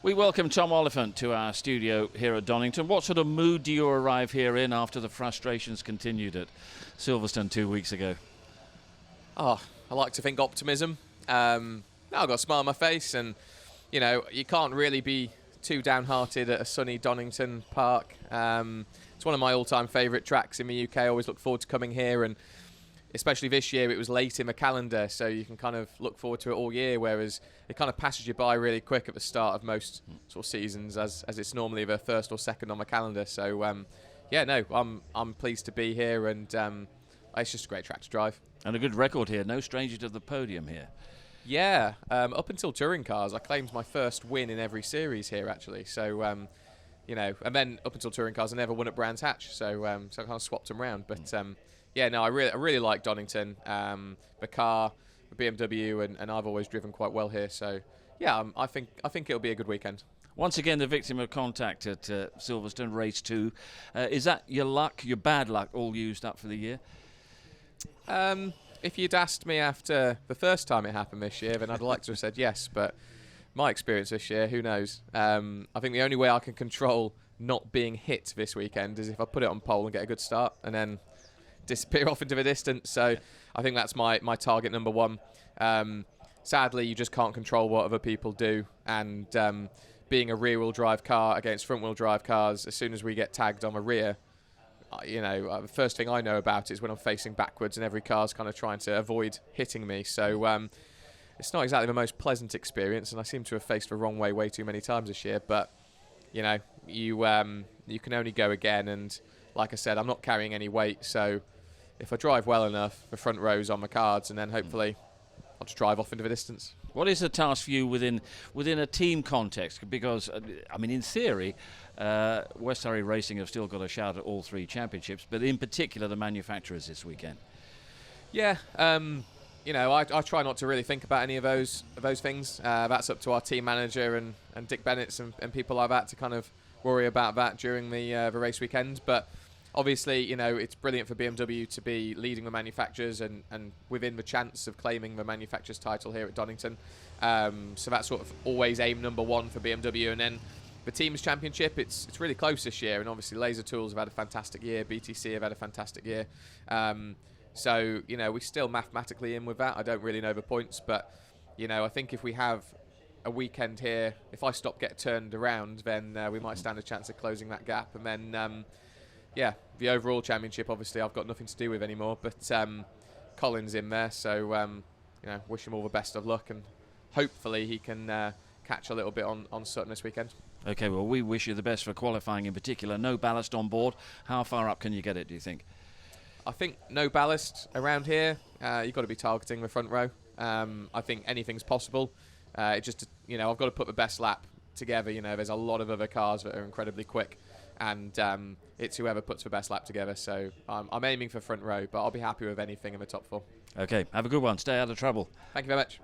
We welcome Tom Oliphant to our studio here at Donington. What sort of mood do you arrive here in after the frustrations continued at Silverstone 2 weeks ago? Oh, I like to think optimism. I've got a smile on my face, and you know, you can't really be too downhearted at a sunny Donington Park. It's one of my all-time favourite tracks in the UK. I always look forward to coming here, and especially this year it was late in the calendar, so you can kind of look forward to it all year, whereas it kind of passes you by really quick at the start of most sort of seasons, as it's normally the first or second on the calendar. So I'm pleased to be here, and it's just a great track to drive. And a good record here, no stranger to the podium here. Yeah, up until touring cars, I claimed my first win in every series here, actually. So, and then up until touring cars, I never won at Brands Hatch. So I kind of swapped them around. But I really like Donington, the car, the BMW, and I've always driven quite well here. So, I think it'll be a good weekend. Once again, the victim of contact at Silverstone Race 2. Is that your luck, your bad luck, all used up for the year? If you'd asked me after the first time it happened this year, then I'd like to have said yes. But my experience this year, who knows? I think the only way I can control not being hit this weekend is if I put it on pole and get a good start and then disappear off into the distance. So I think that's my target number one. Sadly, you just can't control what other people do. And being a rear-wheel drive car against front-wheel drive cars, as soon as we get tagged on the rear, the first thing I know about it is when I'm facing backwards and every car's kind of trying to avoid hitting me. So it's not exactly the most pleasant experience, and I seem to have faced the wrong way too many times this year. But you can only go again, and like I said, I'm not carrying any weight, so if I drive well enough, the front row's on my cards, and then hopefully I'll just drive off into the distance. What is the task for you within a team context? Because, in theory, West Surrey Racing have still got a shout at all three championships, but in particular the manufacturers this weekend. Yeah, I try not to really think about any of those things. That's up to our team manager and Dick Bennett and people like that to kind of worry about that during the race weekend. But obviously, it's brilliant for BMW to be leading the manufacturers and within the chance of claiming the manufacturers title here at Donington. So that's sort of always aim number one for BMW. And then the teams championship, it's really close this year. And obviously Laser Tools have had a fantastic year. BTCC have had a fantastic year. So, we're still mathematically in with that. I don't really know the points, but, I think if we have a weekend here, if I get turned around, then we might stand a chance of closing that gap. And then, the overall championship, obviously, I've got nothing to do with anymore. But Colin's in there, so wish him all the best of luck, and hopefully he can catch a little bit on Sutton this weekend. Okay, well, we wish you the best for qualifying in particular. No ballast on board. How far up can you get it, do you think? I think no ballast around here. You've got to be targeting the front row. I think anything's possible. I've got to put the best lap together. There's a lot of other cars that are incredibly quick, and it's whoever puts the best lap together. So I'm aiming for front row, but I'll be happy with anything in the top four. Okay, have a good one. Stay out of trouble. Thank you very much.